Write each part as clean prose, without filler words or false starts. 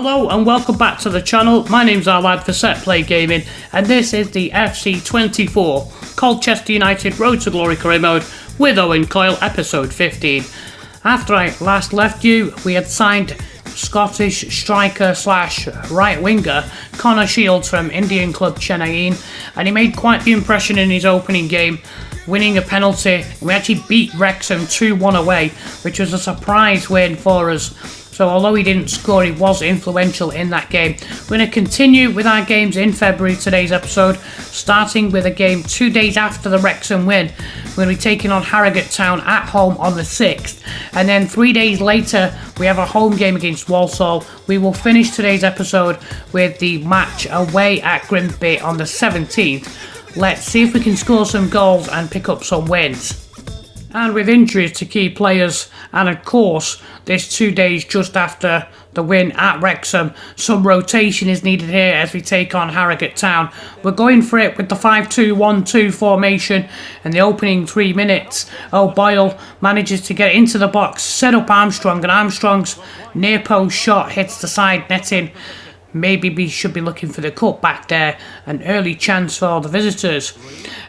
Hello and welcome back to the channel. My name's our lad for Set Play Gaming, and this is the FC 24 Colchester United Road to Glory career mode with Owen Coyle episode 15. After I last left you, we had signed Scottish striker slash right winger Connor Shields from Indian club Chennai, and he made quite the impression in his opening game, winning a penalty. We actually beat Wrexham 2-1 away, which was a surprise win for us. So although he didn't score, he was influential in that game. We're going to continue with our games in February, today's episode, starting with a game 2 days after the Wrexham win. We're going to be taking on Harrogate Town at home on the 6th. And then 3 days later, we have a home game against Walsall. We will finish today's episode with the match away at Grimsby on the 17th. Let's see if we can score some goals and pick up some wins. And with injuries to key players, and of course, this 2 days just after the win at Wrexham, some rotation is needed here as we take on Harrogate Town. We're going for it with the 5-2-1-2 formation in the opening 3 minutes. O'Boyle manages to get into the box, set up Armstrong, and Armstrong's near post shot hits the side netting. Maybe we should be looking for the cut back there, an early chance for the visitors.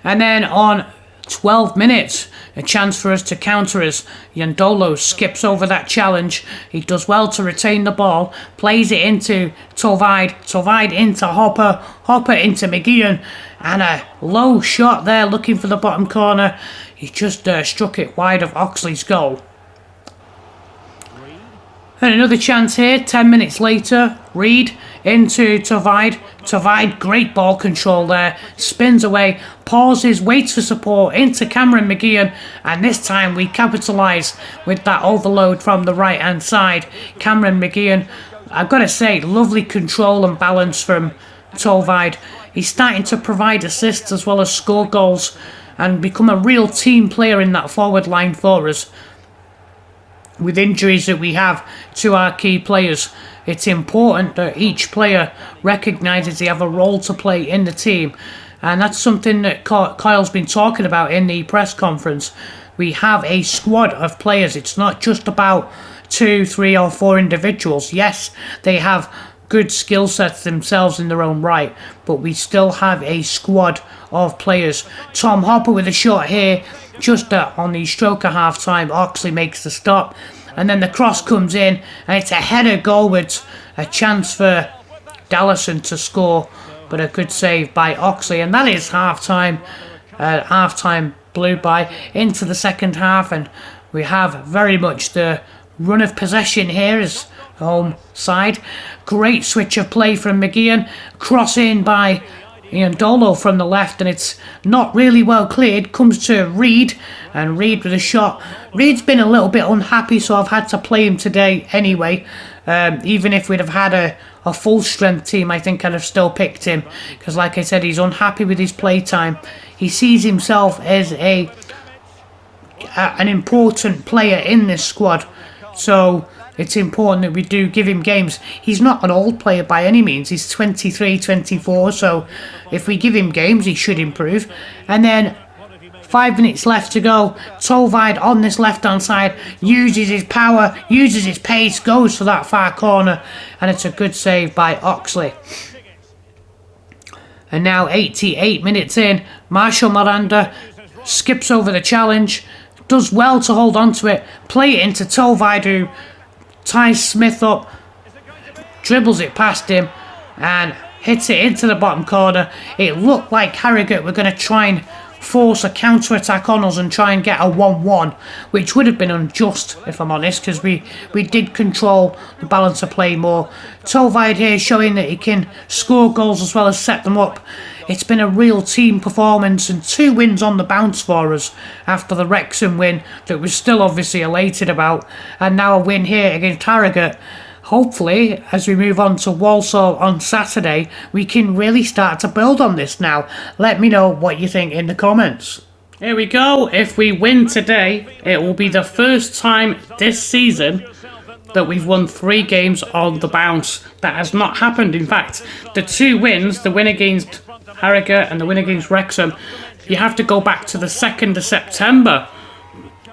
And then on 12 minutes, a chance for us to counter us. Yandolo skips over that challenge. He does well to retain the ball, plays it into Tovide into Hopper into McGeehan, and a low shot there looking for the bottom corner. He just struck it wide of Oxley's goal. And another chance here, 10 minutes later, Reed into Tovide. Tovide, great ball control there, spins away, pauses, waits for support, into Cameron McGeehan, and this time we capitalise with that overload from the right hand side. Cameron McGeehan, I've got to say, lovely control and balance from Tovide. He's starting to provide assists as well as score goals and become a real team player in that forward line for us. With injuries that we have to our key players, it's important that each player recognises they have a role to play in the team, and that's something that Kyle's been talking about in the press conference. We have a squad of players. It's not just about 2, 3 or 4 individuals. Yes, they have good skill sets themselves in their own right, but we still have a squad of players. Tom Hopper with a shot here, just on the stroke of half time. Oxley makes the stop, and then the cross comes in, and it's a header goalwards. A chance for Dallison to score, but a good save by Oxley, and that is half time. Half time blew by into the second half, and we have very much the run of possession here as home side. Great switch of play from McGeehan, cross in by Yandolo from the left, and it's not really well cleared. Comes to Reed, and Reed with a shot. Reed's been a little bit unhappy, so I've had to play him today anyway. Even if we'd have had a full strength team, I think I'd have still picked him, because like I said, he's unhappy with his play time. He sees himself as an important player in this squad, so it's important that we do give him games. He's not an old player by any means. He's 23, 24, so if we give him games, he should improve. And then 5 minutes left to go. Tovide on this left-hand side uses his power, uses his pace, goes for that far corner, and it's a good save by Oxley. And now 88 minutes in, Marshall Miranda skips over the challenge, does well to hold on to it, play it into Tovide, who ties Smith up, dribbles it past him, and hits it into the bottom corner. It looked like Harrogate were going to try and force a counter-attack on us and try and get a 1-1, which would have been unjust, if I'm honest, because we did control the balance of play more. Tovide here showing that he can score goals as well as set them up. It's been a real team performance, and 2 wins on the bounce for us after the Wrexham win that we're still obviously elated about, and now a win here against Harrogate. Hopefully, as we move on to Walsall on Saturday, we can really start to build on this now. Let me know what you think in the comments. Here we go. If we win today, it will be the first time this season that we've won 3 games on the bounce. That has not happened. In fact, the 2 wins, the win against Harrogate and the win against Wrexham, you have to go back to the 2nd of September.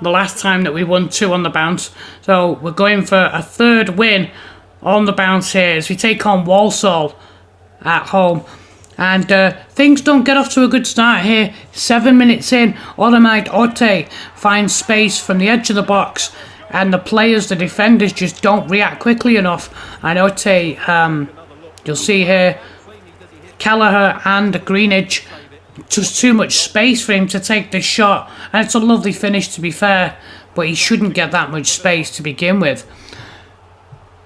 The last time that we won 2 on the bounce. So we're going for a 3rd win on the bounce here as we take on Walsall at home. And things don't get off to a good start here. 7 minutes in, Ote finds space from the edge of the box, and the players, the defenders, just don't react quickly enough. And Ote, you'll see here, Kelleher and Greenidge, just too much space for him to take the shot. And it's a lovely finish, to be fair, but he shouldn't get that much space to begin with.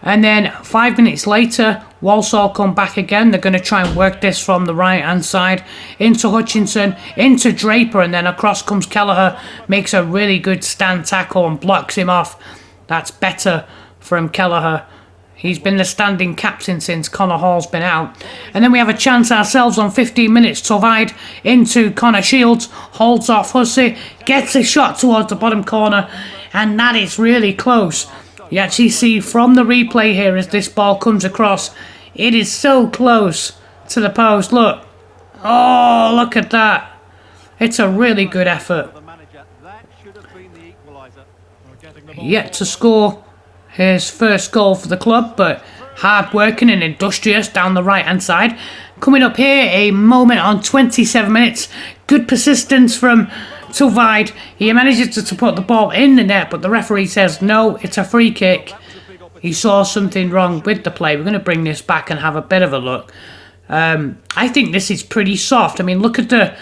And then 5 minutes later, Walsall come back again. They're going to try and work this from the right-hand side into Hutchinson, into Draper, and then across comes Kelleher, makes a really good stand tackle and blocks him off. That's better from Kelleher. He's been the standing captain since Connor Hall's been out. And then we have a chance ourselves on 15 minutes. Tovide into Connor Shields, holds off Hussey, gets a shot towards the bottom corner, and that is really close. You actually see from the replay here as this ball comes across, it is so close to the post. Look. Oh, look at that. It's a really good effort. Yet to score his first goal for the club, but hard working and industrious down the right hand side. Coming up here, a moment on 27 minutes. Good persistence from Tovide. He manages to put the ball in the net, but the referee says no, it's a free kick. He saw something wrong with the play. We're going to bring this back and have a bit of a look. I think this is pretty soft. I mean, look at the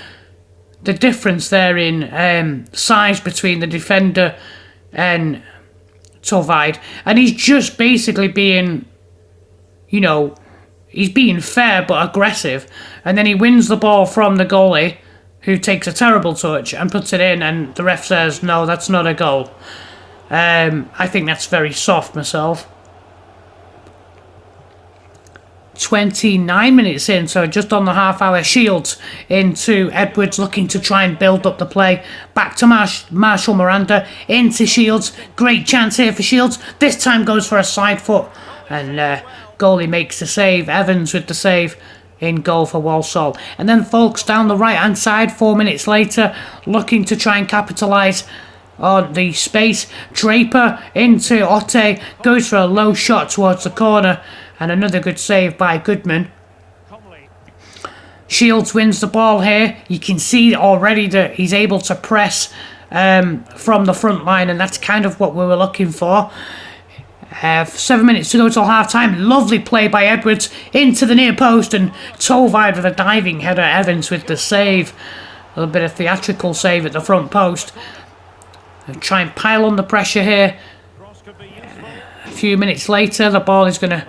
difference there in size between the defender and Tovide. And he's just basically being, you know, he's being fair but aggressive. And then he wins the ball from the goalie, who takes a terrible touch and puts it in, and the ref says, no, that's not a goal. I think that's very soft myself. 29 minutes in, so just on the half hour. Shields into Edwards, looking to try and build up the play. Back to Marshall Miranda, into Shields. Great chance here for Shields. This time goes for a side foot, and goalie makes the save. Evans with the save in goal for Walsall. And then Folks down the right hand side 4 minutes later, looking to try and capitalise on the space. Draper into Ote, goes for a low shot towards the corner, and another good save by Goodman. Shields wins the ball here. You can see already that he's able to press from the front line, and that's kind of what we were looking for. 7 minutes to go till half time. Lovely play by Edwards into the near post, and Tovide with a diving header. Evans with the save. A little bit of theatrical save at the front post. And try and pile on the pressure here. A few minutes later, the ball is going to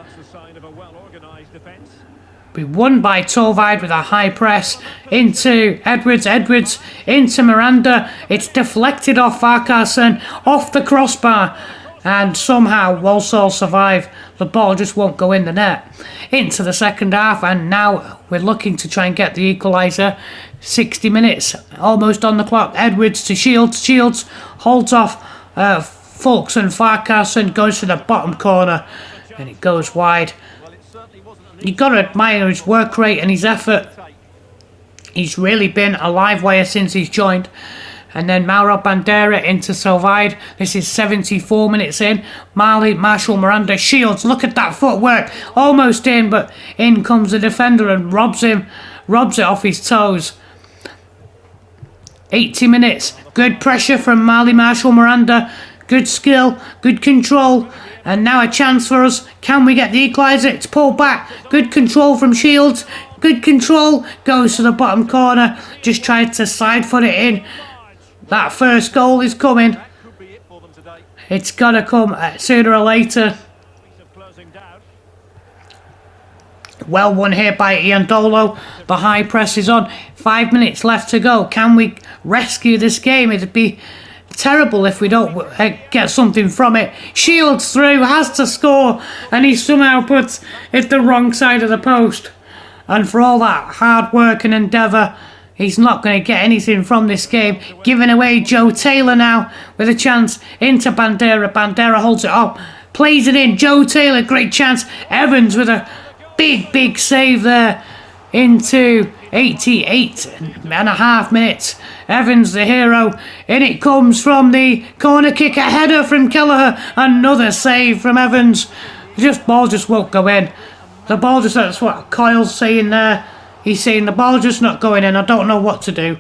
be won by Tovide with a high press into Edwards. Edwards into Miranda. It's deflected off Farquharson, off the crossbar, and somehow Walsall survive. The ball just won't go in the net. Into the second half, and now we're looking to try and get the equaliser. 60 minutes almost on the clock. Edwards to Shields. Shields holds off Folks, and Farquharson goes to the bottom corner, and it goes wide. You've got to admire his work rate and his effort. He's really been a live wire since he's joined. And then Mauro Bandera into Tovide. This is 74 minutes in. Marshall Miranda, Shields. Look at that footwork. Almost in, but in comes the defender and robs it off his toes. 80 minutes. Good pressure from Marshall Miranda. Good skill, good control. And now a chance for us. Can we get the equaliser? It's pulled back. Good control from Shields. Good control. Goes to the bottom corner. Just tried to side foot it in. That first goal is coming. It's got to come sooner or later. Well won here by Iandolo. The high press is on. 5 minutes left to go. Can we rescue this game? It'd be terrible if we don't get something from it. Shields through, has to score, and he somehow puts it the wrong side of the post. And for all that hard work and endeavour, he's not going to get anything from this game. Giving away Joe Taylor now with a chance into Bandera. Bandera holds it up, plays it in. Joe Taylor, great chance. Evans with a big save there into 88 and a half minutes. Evans the hero. In it comes from the corner kick. A header from Kelleher. Another save from Evans. ball just won't go in. The ball just, that's what Coyle's saying there. He's saying the ball just not going in. I don't know what to do.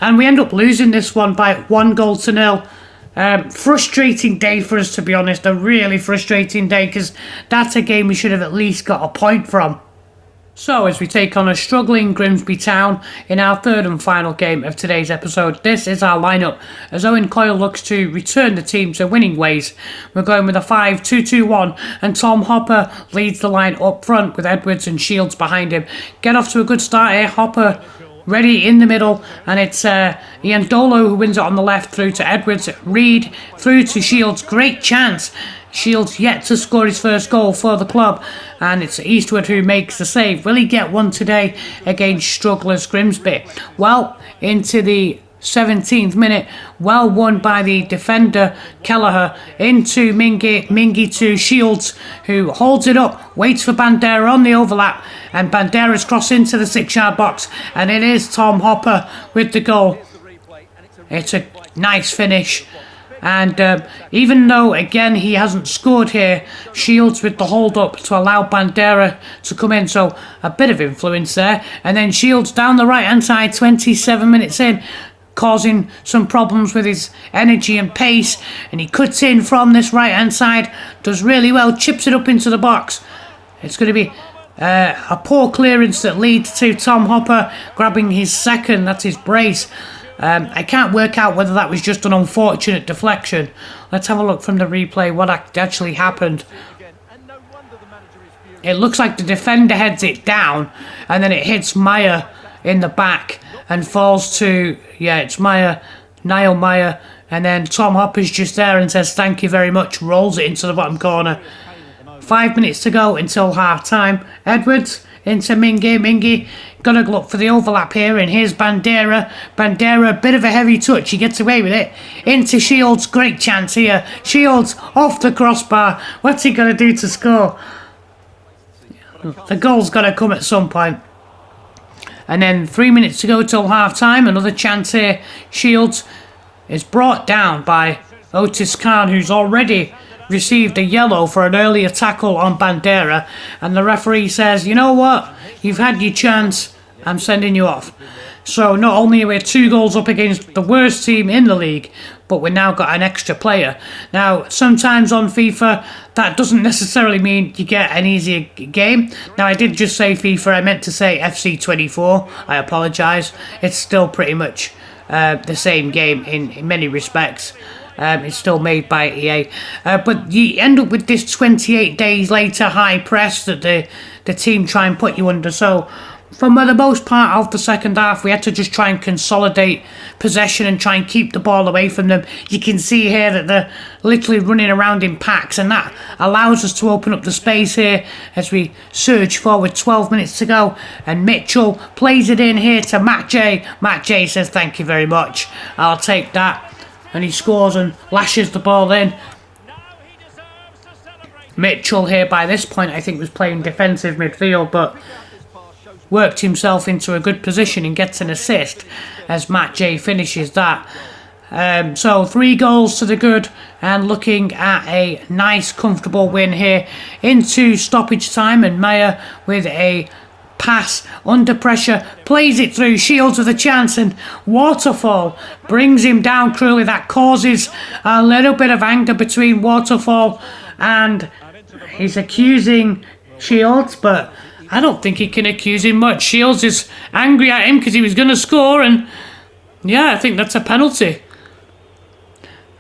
And we end up losing this one by 1-0. Frustrating day for us, to be honest. A really frustrating day, because that's a game we should have at least got a point from. So, as we take on a struggling Grimsby Town in our third and final game of today's episode, this is our lineup as Owen Coyle looks to return the team to winning ways. We're going with a 5-2-2-1, and Tom Hopper leads the line up front with Edwards and Shields behind him. Get off to a good start here. Hopper ready in the middle, and it's Ian Dolo who wins it on the left through to Edwards. Reed through to Shields. Great chance. Shields yet to score his first goal for the club, and it's Eastwood who makes the save. Will he get one today against strugglers Grimsby? Well, into the 17th minute, well won by the defender Kelleher into Mingy to Shields, who holds it up, waits for Bandera on the overlap, and Bandera's cross into the 6-yard box, and it is Tom Hopper with the goal. It's a nice finish. And even though, again, he hasn't scored here, Shields with the hold-up to allow Bandera to come in. So a bit of influence there. And then Shields down the right-hand side, 27 minutes in, causing some problems with his energy and pace. And he cuts in from this right-hand side, does really well, chips it up into the box. It's going to be a poor clearance that leads to Tom Hopper grabbing his second, that's his brace. I can't work out whether that was just an unfortunate deflection. Let's have a look from the replay what actually happened. It looks like the defender heads it down, and then it hits Meyer in the back and falls to, yeah, it's Niall Meyer, and then Tom Hopper's just there and says thank you very much, rolls it into the bottom corner. 5 minutes to go until half time. Edwards into Mingy. Gotta look for the overlap here, and here's Bandera. Bandera, a bit of a heavy touch, he gets away with it. Into Shields, great chance here. Shields off the crossbar. What's he gonna do to score? The goal's gotta come at some point. And then 3 minutes to go till half time. Another chance here. Shields is brought down by Otis Khan, who's already received a yellow for an earlier tackle on Bandera, and the referee says, you know what, you've had your chance, I'm sending you off. So not only are we 2 goals up against the worst team in the league, but we've now got an extra player. Now, sometimes on FIFA, that doesn't necessarily mean you get an easier game. Now, I did just say FIFA, I meant to say FC24, I apologise. It's still pretty much the same game in many respects. It's still made by EA. But you end up with this 28 days later high press that the team try and put you under. So for the most part of the second half, we had to just try and consolidate possession and try and keep the ball away from them. You can see here that they're literally running around in packs, and that allows us to open up the space here as we surge forward. 12 minutes to go, and Mitchell plays it in here to Matt J. Matt J says thank you very much, I'll take that. And he scores and lashes the ball in. Mitchell here by this point I think was playing defensive midfield, but worked himself into a good position and gets an assist as Matt J finishes that. So 3 goals to the good, and looking at a nice comfortable win here into stoppage time, and Meyer with a pass under pressure, plays it through. Shields with a chance, and Waterfall brings him down cruelly. That causes a little bit of anger between Waterfall, and he's accusing Shields, but I don't think he can accuse him much. Shields is angry at him because he was going to score, and yeah, I think that's a penalty.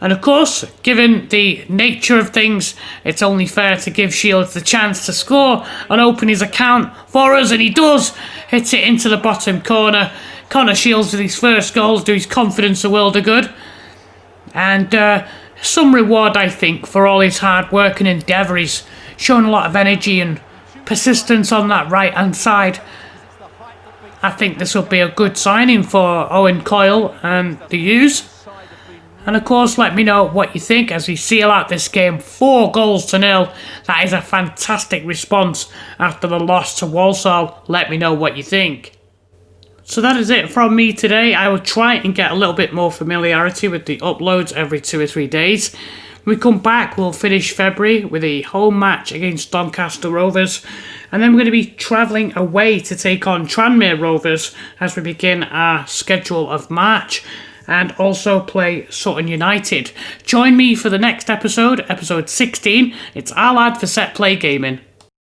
And of course, given the nature of things, it's only fair to give Shields the chance to score and open his account for us, and he does. Hits it into the bottom corner. Connor Shields with his first goals do his confidence a world of good. And some reward, I think, for all his hard work and endeavour. He's shown a lot of energy and persistence on that right-hand side. I think this will be a good signing for Owen Coyle and the U's. And of course, let me know what you think as we seal out this game 4-0. That is a fantastic response after the loss to Walsall. Let me know what you think. So that is it from me today. I will try and get a little bit more familiarity with the uploads every 2 or 3 days. When we come back, we'll finish February with a home match against Doncaster Rovers, and then we're going to be travelling away to take on Tranmere Rovers as we begin our schedule of March, and also play Sutton United. Join me for the next episode, episode 16. It's our lad for Set Play Gaming.